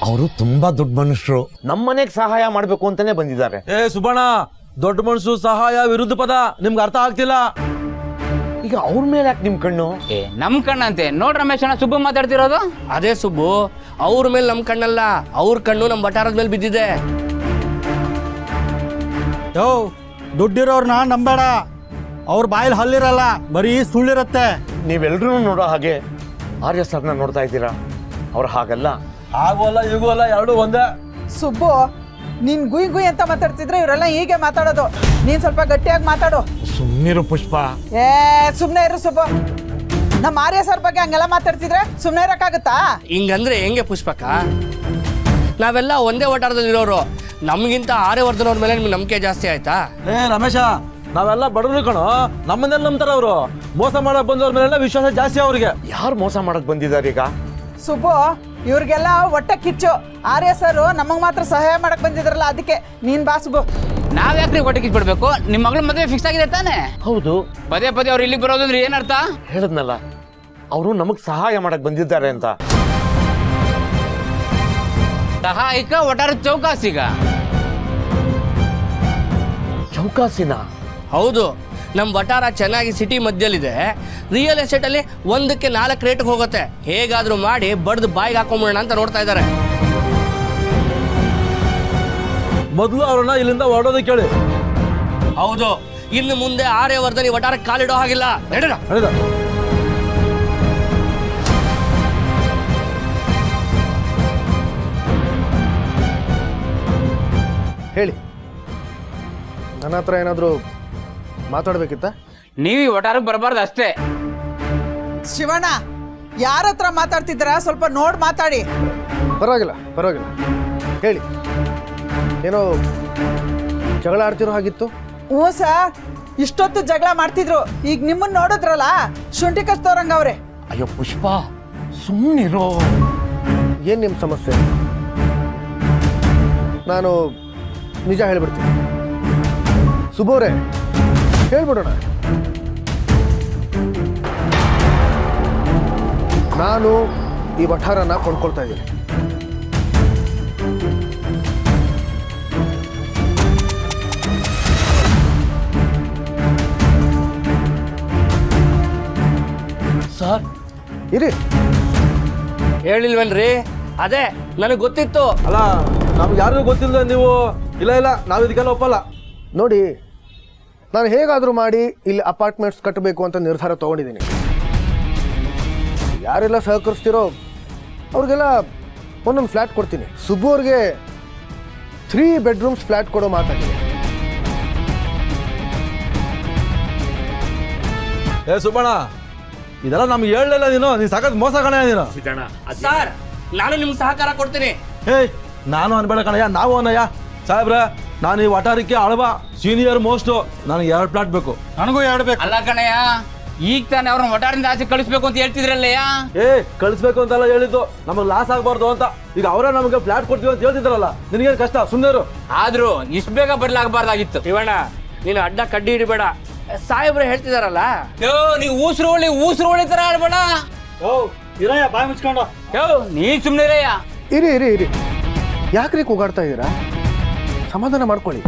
ಅವರು ತುಂಬಾ ದೊಡ್ಡ ಮನುಷ್ಯರು, ನಮ್ಮನೆಗೆ ಸಹಾಯ ಮಾಡ್ಬೇಕು ಅಂತಾನೆ ಬಂದಿದ್ದಾರೆ. ಸುಬಣ್ಣ, ದೊಡ್ಡ ಮನುಷ್ಯರು ಸಹಾಯ ವಿರುದ್ಧ ಪದ ನಿಮ್ಗೆ ಅರ್ಥ ಆಗ್ತಿಲ್ಲ. ಈಗ ಅವ್ರ ಮೇಲೆ ಯಾಕೆ ನಿಮ್ ಕಣ್ಣು? ನಮ್ ಕಣ್ಣಂತೆ ನೋಡ್ ರಮೇಶ್ ಅಣ್ಣ, ಸುಬ್ಬು ಮಾತಾಡ್ತಿರೋದು ಅದೇ ಸುಬ್ಬು, ಅವ್ರ ಮೇಲೆ ನಮ್ ಕಣ್ಣಲ್ಲ, ಅವ್ರ ಕಣ್ಣು ನಮ್ ವಠಾರದ ಮೇಲೆ ಬಿದ್ದಿದೆ. ದುಡ್ಡಿರೋರ್ನ ನಂಬೇಡ, ಅವ್ರ ಬಾಯಲ್ಲಿ ಹಲ್ಲಿರಲ್ಲ, ಬರೀ ಸುಳ್ಳಿರತ್ತೆ. ನೀವೆಲ್ರೂ ನೋಡೋ ಹಾಗೆ ಆರ್ಯ ಸರ್ನ ನೋಡ್ತಾ ಇದ್ದೀರಾ, ಅವ್ರು ಹಾಗಲ್ಲ. ಆಗೋಲ್ಲ ಈಗೂ ಅಲ್ಲ, ಎರಡು ಒಂದೇ. ಸುಬ್ಬು, ನೀನ್ ಗುಯ್ ಗುಯ್ ಅಂತ ಮಾತಾಡ್ತಿದ್ರೆ ಇವರೆಲ್ಲ ಹೀಗೆ ಮಾತಾಡೋದು. ನೀನ್ ಸ್ವಲ್ಪ ಗಟ್ಟಿಯಾಗಿ ಮಾತಾಡು. ಸುಮ್ಮನಿರು ಪುಷ್ಪ. ಸುಮ್ನೆ ಇರು ಸುಬ್ಬು. ನಮ್ಮ ಆರ್ಯ ಸರ್ ಬಗ್ಗೆ ಹಂಗೆಲ್ಲ ಮಾತಾಡ್ತಿದ್ರೆ ಸುಮ್ನೆ ಇರಕ್ಕಾಗತ್ತಾ? ಹಿಂಗಂದ್ರೆ ಹೆಂಗೆ ಪುಷ್ಪಕ್ಕ? ನಾವೆಲ್ಲ ಒಂದೇ ವಠಾರದಲ್ಲಿ ಇರೋರು, ನಮ್ಗಿಂತ ಆರ್ಯವರ್ಧನ್ ಅವ್ರ ಮೇಲೆ ನಿಮ್ಗೆ ನಂಬಿಕೆ ಜಾಸ್ತಿ ಆಯ್ತಾ? ರಮೇಶ, ನಾವೆಲ್ಲ ಬಡವರು ಕಣೋ, ನಮ್ಮನ್ನೆಲ್ಲ ನಂಬ್ತಾರ ಅವರು. ಮೋಸ ಮಾಡಕ್ ಬಂದವ್ರ ಮೇಲೆಲ್ಲ ವಿಶ್ವಾಸ ಜಾಸ್ತಿ ಅವ್ರಿಗೆ. ಯಾರು ಮೋಸ ಮಾಡಕ್ ಬಂದಿದ್ದಾರೆ ಈಗ? ಸುಬ್ಬು, ಇವ್ರಿಗೆಲ್ಲ ಹೊಟ್ಟೆ ಕಿಚ್ಚು. ಆರ್ಯ ಸರ್ ನಮಗ್ ಮಾತ್ರ ಸಹಾಯ ಮಾಡಕ್ ಬಂದಿದ್ರಲ್ಲ, ಅದಕ್ಕೆ ನೀನ್ ಬಾ ಸುಬ್ಬು. ನಾವ್ ಯಾಕ್ರಿ ಹೊಟ್ಟೆ ಕಿಚ್ಬಿಡ್ಬೇಕು? ನಿಮ್ ಮಗಳ ಮದುವೆ ಫಿಕ್ಸ್ ಆಗಿದೆ ತಾನೆ? ಹೌದು. ಪದೇ ಪದೇ ಅವ್ರು ಇಲ್ಲಿಗೆ ಬರೋದಂದ್ರೆ ಏನರ್ಥ? ಹೇಳದ್ನಲ್ಲ, ಅವರು ನಮಗ್ ಸಹಾಯ ಮಾಡಕ್ ಬಂದಿದ್ದಾರೆ ಅಂತ. ಸಹಾಯಕ ಒಟ್ಟಾರೆ ಚೌಕಾಸಿಗ ಚೌಕಾಸಿನ? ಹೌದು, ನಮ್ಮ ವಠಾರ ಚೆನ್ನಾಗಿ ಸಿಟಿ ಮಧ್ಯದಲ್ಲಿದೆ. ರಿಯಲ್ ಎಸ್ಟೇಟ್ ಅಲ್ಲಿ 1ಕ್ಕೆ 4 ರೇಟ್ಗೆ ಹೋಗುತ್ತೆ. ಹೇಗಾದ್ರೂ ಮಾಡಿ ಬಡ್ದು ಬಾಯಿಗೆ ಹಾಕೊಂಬಿಡೋಣ ಅಂತ ನೋಡ್ತಾ ಇದ್ದಾರೆ. ಮೊದಲು ಅವ್ರನ್ನ ಇಲ್ಲಿಂದ ಹೊರಡೋದಕ್ಕೆ ಕೇಳಿ. ಹೌದು, ಇನ್ನು ಮುಂದೆ ಆರ್ಯವರ್ಧನ್ ಈ ವಠಾರಕ್ಕೆ ಕಾಲಿಡೋ ಹಾಗಿಲ್ಲ. ನಡೀರ. ಹೇಳಿ, ನನ್ನ ಹತ್ರ ಏನಾದರೂ ಮಾತಾಡ್ಬೇಕಿತ್ತ? ನೀವು ಈ ಒಟ್ಟಾರಕ್ಕೆ ಬರಬಾರ್ದು ಅಷ್ಟೇ. ಶಿವಣ್ಣ, ಯಾರ ಹತ್ರ ಮಾತಾಡ್ತಿದ್ದೀರಾ? ಸ್ವಲ್ಪ ನೋಡ್ ಮಾತಾಡಿ. ಪರವಾಗಿಲ್ಲ ಪರವಾಗಿಲ್ಲ, ಹೇಳಿ. ಏನೋ ಜಗಳ ಆಡ್ತಿರೋ ಹಾಗಿತ್ತು. ಹ್ಞೂ ಸರ್, ಇಷ್ಟೊತ್ತು ಜಗಳ ಮಾಡ್ತಿದ್ರು. ಈಗ ನಿಮ್ಮನ್ನ ನೋಡಿದ್ರಲ್ಲ, ಶುಂಠಿ ಕಚ್ತವ್ರಂಗವ್ರೆ. ಅಯ್ಯೋ ಪುಷ್ಪ, ಸುಮ್ಮನಿರೋ. ಏನು ನಿಮ್ಮ ಸಮಸ್ಯೆ? ನಾನು ನಿಜ ಹೇಳ್ಬಿಡ್ತೀನಿ. ಸುಬೋರೆ, ಹೇಳ್ಬಿಡೋಣ. ನಾನು ಈ ವಠಾರನ ಕೊಂಡ್ಕೊಳ್ತಾ ಇದ್ದೀನಿ. ಸರ್ ಇರಿ. ಹೇಳಿಲ್ವೇನ್ರಿ? ಅದೇ ನನಗೆ ಗೊತ್ತಿತ್ತು. ಅಲ್ಲ, ನಮ್ಗೆ ಯಾರಿಗೂ ಗೊತ್ತಿಲ್ಲ. ನೀವು ಇಲ್ಲ ಇಲ್ಲ, ನಾವು ಇದಕ್ಕೆಲ್ಲ ಒಪ್ಪಲ್ಲ. ನೋಡಿ, ನಾನು ಹೇಗಾದರೂ ಮಾಡಿ ಇಲ್ಲಿ ಅಪಾರ್ಟ್ಮೆಂಟ್ಸ್ ಕಟ್ಟಬೇಕು ಅಂತ ನಿರ್ಧಾರ ತೊಗೊಂಡಿದ್ದೀನಿ. ಯಾರೆಲ್ಲ ಸಹಕರಿಸ್ತಿರೋ ಅವ್ರಿಗೆಲ್ಲ ಒಂದೊಂದು ಫ್ಲ್ಯಾಟ್ ಕೊಡ್ತೀನಿ. ಸುಬ್ಬು ಅವ್ರಿಗೆ 3 ಬೆಡ್ರೂಮ್ಸ್ ಫ್ಲ್ಯಾಟ್ ಕೊಡೋ ಮಾತಾಗಿದೆ. ಸುಬ್ಬಣ್ಣ, ಇದೆಲ್ಲ ನಮ್ಗೆ ಹೇಳಲಿಲ್ಲ. ನೀನು ಸಾಕಷ್ಟು ಮೋಸ ಕಣಯ್ಯ ನೀನು. ಸರ್, ನಾನು ನಿಮ್ಗೆ ಸಹಕಾರ ಕೊಡ್ತೀನಿ. ನಾನು ಅನ್ಬೇಡ ಕಣಯ್ಯ, ನಾವು ಅನ್ನಯ್ಯ. ಸಾಹೇಬ್ರ, ನಾನು ಈ ವಠಾರಕ್ಕೆ ಅಳವ ಸೀನಿಯರ್ ಮೋಸ್ಟ್. ನನಗೆ 2 ಫ್ಲಾಟ್ ಬೇಕು. ನನಗೂ 2 ಬೇಕು. ಅಲ್ಲ ಕಣಯ್ಯ, ಈಗ ತಾನೆ ಅವ್ರನ್ನ ಒಟ್ಟಾರಿಂದ ಆಚೆ ಕಳಿಸ್ಬೇಕು ಅಂತ ಹೇಳ್ತಿದ್ರಲ್ಲಯ್ಯ. ಕಳಿಸ್ಬೇಕು ಅಂತೆಲ್ಲ ಹೇಳಿದ್ದು, ನಮಗೆ ಲಾಸ್ ಆಗಬಾರ್ದು ಅಂತ. ಈಗ ಅವರೇ ನಮಗೆ ಫ್ಲಾಟ್ ಕೊಡ್ತೀವಿ ಅಂತ ಹೇಳ್ತಿದ್ರಲ್ಲ, ನಿನಗೇನು ಕಷ್ಟ? ಸುಮ್ಮನೆ. ಆದ್ರೂ ಇಷ್ಟು ಬೇಗ ಬರ್ಲಾಗಬಾರ್ದಾಗಿತ್ತು. ಶಿವಣ್ಣ, ನೀನು ಅಡ್ಡ ಕಡ್ಡಿ ಹಿಡಿಬೇಡ. ಸಾಹೇಬ್ರು ಹೇಳ್ತಿದಾರಲ್ಲ. ನೀವು ಊಸರು ತರ ಆಡ್ಬೇಡ. ಇರಯ್ಯ, ಬಾಯಿ ಮುಚ್ಕೊಂಡು. ನೀ ಸುಮ್ನಿರಯ್ಯ. ಇರಿ ಇರಿ ಇರಿ, ಯಾಕ್ರಿ ಕೂಗಾಡ್ತಾ ಇದ್ದೀರಾ? ಸಮಾಧಾನ ಮಾಡ್ಕೊಳ್ಳಿ.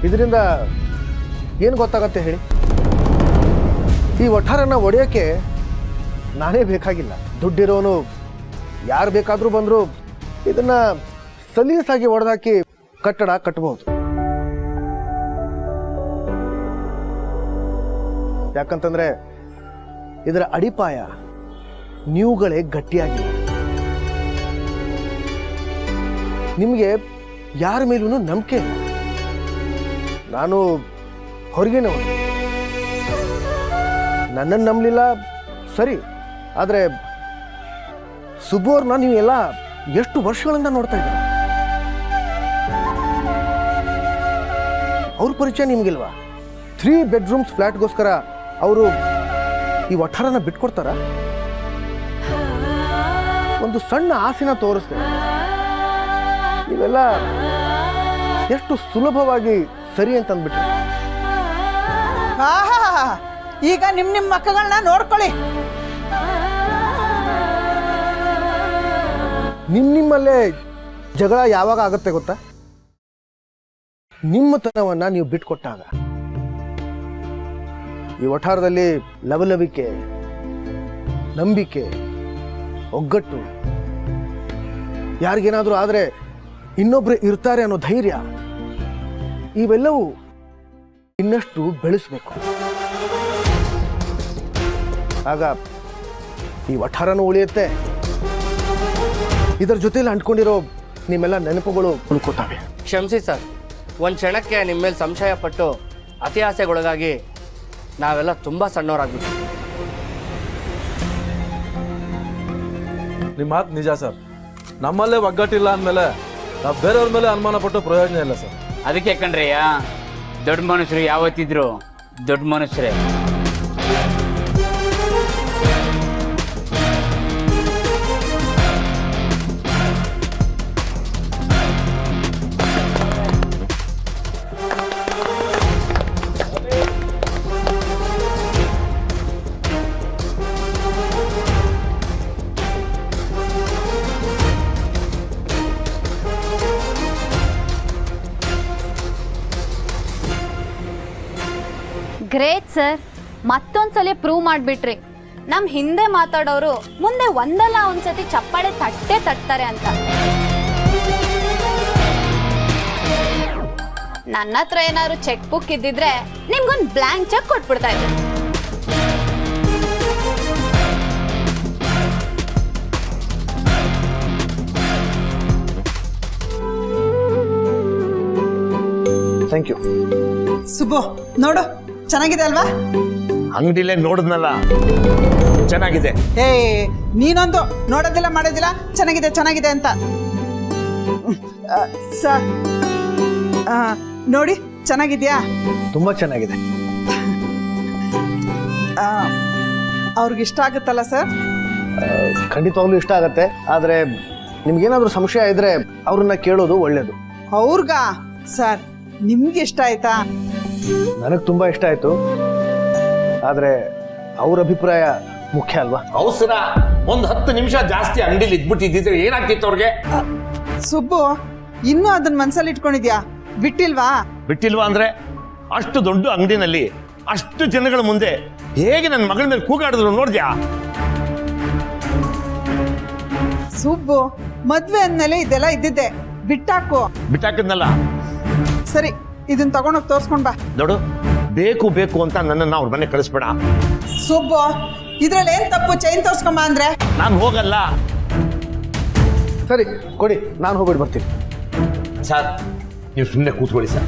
ಇದರಿಂದ ಏನು ಗೊತ್ತಾಗತ್ತೆ ಹೇಳಿ? ಈ ವಠಾರನ ಒಡೆಯೋಕ್ಕೆ ನಾನೇ ಬೇಕಾಗಿಲ್ಲ. ದುಡ್ಡಿರೋನು ಯಾರು ಬೇಕಾದರೂ ಬಂದರೂ ಇದನ್ನು ಸಲೀಸಾಗಿ ಒಡೆದಾಕಿ ಕಟ್ಟಡ ಕಟ್ಬೋದು. ಯಾಕಂತಂದರೆ ಇದರ ಅಡಿಪಾಯ ನೀವುಗಳೇ ಗಟ್ಟಿಯಾಗಿಲ್ಲ. ನಿಮಗೆ ಯಾರ ಮೇಲೂ ನಂಬಿಕೆ ಇಲ್ಲ. ನಾನು ಹೊರಗಿನವನು, ನನ್ನನ್ನು ನಂಬಲಿಲ್ಲ ಸರಿ, ಆದರೆ ಸುಬ್ಬು ಅವ್ರನ್ನ ನೀವೆಲ್ಲ ಎಷ್ಟು ವರ್ಷಗಳಿಂದ ನೋಡ್ತಾ ಇದ್ದೀರ. ಅವ್ರ ಪರಿಚಯ ನಿಮಗಿಲ್ವಾ? 3 ಬೆಡ್ರೂಮ್ಸ್ ಫ್ಲ್ಯಾಟ್ಗೋಸ್ಕರ ಅವರು ಈ ವಠಾರನ ಬಿಟ್ಕೊಡ್ತಾರ? ಒಂದು ಸಣ್ಣ ಆಸೆನ ತೋರಿಸ್ತಾರೆ. ನೀವೆಲ್ಲ ಎಷ್ಟು ಸುಲಭವಾಗಿ ಸರಿ ಅಂತಂದ್ಬಿಟ್ರೆ. ಈಗ ನಿಮ್ಮ ಮಕ್ಕಳನ್ನ ನೋಡ್ಕೊಳ್ಳಿ. ನಿಮ್ಮಲ್ಲೇ ಜಗಳ ಯಾವಾಗ ಆಗುತ್ತೆ ಗೊತ್ತಾ? ನಿಮ್ಮತನವನ್ನು ನೀವು ಬಿಟ್ಕೊಟ್ಟಾಗ. ಈ ವಠಾರದಲ್ಲಿ ಲವಲವಿಕೆ, ನಂಬಿಕೆ, ಒಗ್ಗಟ್ಟು, ಯಾರಿಗೇನಾದರೂ ಆದರೆ ಇನ್ನೊಬ್ರು ಇರ್ತಾರೆ ಅನ್ನೋ ಧೈರ್ಯ, ಇವೆಲ್ಲವೂ ಇನ್ನಷ್ಟು ಬೆಳೆಸಬೇಕು. ಆಗ ಈ ವಠಾರನೂ ಉಳಿಯುತ್ತೆ, ಇದರ ಜೊತೆಲಿ ಅಂಟ್ಕೊಂಡಿರೋ ನಿಮ್ಮೆಲ್ಲ ನೆನಪುಗಳು ಉಳ್ಕೋತಾವೆ. ಕ್ಷಮಿಸಿ ಸರ್, ಒಂದು ಕ್ಷಣಕ್ಕೆ ನಿಮ್ಮ ಮೇಲೆ ಸಂಶಯ ಪಟ್ಟು ಅತಿ ಆಸೆಗೊಳಗಾಗಿ ನಾವೆಲ್ಲ ತುಂಬ ಸಣ್ಣವರಾಗ್ಬಿಟ್ಟು. ನಿಮ್ಮ ಮಾತು ನಿಜ ಸರ್. ನಮ್ಮಲ್ಲೇ ಒಗ್ಗಟ್ಟಿಲ್ಲ ಅಂದಮೇಲೆ ನಾವು ಬೇರೆಯವ್ರ ಮೇಲೆ ಅನುಮಾನ ಪಟ್ಟು ಪ್ರಯೋಜನ ಇಲ್ಲ ಸರ್. ಅದಕ್ಕೆ ಕಣ್ರಯ್ಯ, ದೊಡ್ಡ ಮನುಷ್ಯರು ಯಾವತ್ತಿದ್ರು ದೊಡ್ಡ ಮನುಷ್ಯರೇ. ಗ್ರೇಟ್ ಸರ್, ಮತ್ತೊಂದ್ಸಲ ಪ್ರೂವ್ ಮಾಡಿಬಿಟ್ರಿ. ನಮ್ಮ ಹಿಂದೆ ಮಾತಾಡೋರು ಮುಂದೆ ಒಂದಲ್ಲ ಒಂದ್ಸತಿ ಚಪ್ಪಾಳೆ ತಟ್ತಾರೆ ಅಂತ. ನನ್ನ ಹತ್ರ ಏನಾದ್ರು ಚೆಕ್ ಬುಕ್ ಇದ್ದಿದ್ರೆ ನಿಮ್ಗೊಂದು ಬ್ಲ್ಯಾಂಕ್ ಚೆಕ್ ಕೊಟ್ಬಿಡ್ತಾ ಇದ್ದೆ. Thank you. ಸುಬ್ಬು ನೋಡು, ಚೆನ್ನಾಗಿದೆ ಅಲ್ವಾ? ಅಂಗಡಿಲೇ ನೋಡಿದ್ನಲ್ಲ, ಚೆನ್ನಾಗಿದೆ. ಏ ನೀನೊಂದು ನೋಡೋದಿಲ್ಲ ಮಾಡೋದಿಲ್ಲ, ಚೆನ್ನಾಗಿದೆ ಚೆನ್ನಾಗಿದೆ ಅಂತ. ಸರ್ ನೋಡಿ, ಚೆನ್ನಾಗಿದ್ಯಾ? ತುಂಬ ಚೆನ್ನಾಗಿದೆ. ಅವ್ರಿಗೆ ಇಷ್ಟ ಆಗುತ್ತಲ್ಲ ಸರ್? ಖಂಡಿತವಾಗ್ಲೂ ಇಷ್ಟ ಆಗತ್ತೆ. ಆದರೆ ನಿಮ್ಗೇನಾದರೂ ಸಂಶಯ ಇದ್ರೆ ಅವ್ರನ್ನ ಕೇಳೋದು ಒಳ್ಳೇದು. ಅವ್ರಿಗ ಸರ್, ನಿಮ್ಗೆ ಇಷ್ಟ ಆಯ್ತಾ? ನನಗೆ ತುಂಬ ಇಷ್ಟ ಆಯಿತು. ಆದರೆ ಅವ್ರ ಅಭಿಪ್ರಾಯ ಮುಖ್ಯ ಅಲ್ವಾ? ಅವಸರ 10 ನಿಮಿಷ ಜಾಸ್ತಿ ಅಂಗಡಿಲಿ ಇದ್ಬಿಟ್ಟಿದ್ದಿದ್ರೆ ಏನಾಗ್ತಿತ್ತು ಅವ್ರಿಗೆ? ಸುಬ್ಬು, ಇನ್ನೂ ಅದನ್ನ ಮನ್ಸಲ್ಲಿ ಇಟ್ಕೊಂಡಿದ್ಯಾ? ಬಿಟ್ಟಿಲ್ವಾ? ಬಿಟ್ಟಿಲ್ವಾ ಅಂದ್ರೆ, ಅಷ್ಟು ದೊಡ್ಡ ಅಂಗಡಿನಲ್ಲಿ ಅಷ್ಟು ಜನಗಳ ಮುಂದೆ ಹೇಗೆ ನನ್ನ ಮಗಳ ಮೇಲೆ ಕೂಗಾಡಿದ್ರು ನೋಡಿದ್ಯಾ? ಸುಬ್ಬು, ಮದ್ವೆ ಅಂದ್ಮೇಲೆ ಇದೆಲ್ಲ ಇದ್ದಿದ್ದೆ, ಬಿಟ್ಟಾಕು. ಬಿಟ್ಟಾಕಿದ್ನಲ್ಲ. ಸರಿ, ಇದನ್ನ ತಗೊಂಡೋಗಿ ತೋರ್ಸ್ಕೊಂಡ್ ಬಾ. ನೋಡು, ಬೇಕು ಬೇಕು ಅಂತ ನನ್ನನ್ನು ಅವ್ರ ಮನೆ ಕಳಿಸ್ಬೇಡ. ಸುಬ್ಬು, ಇದ್ರಲ್ಲಿ ಏನ್ ತಪ್ಪು? ಚೈನ್ ತೋರ್ಸ್ಕೊಂಬ ಅಂದ್ರೆ ನಾನು ಹೋಗಲ್ಲ. ಸರಿ ಕೊಡಿ, ನಾನು ಹೋಗ್ಬಿಟ್ಟು ಬರ್ತೀನಿ. ಸರ್, ನೀವು ಸುಮ್ಮನೆ ಕೂತ್ಕೊಳ್ಳಿ ಸರ್.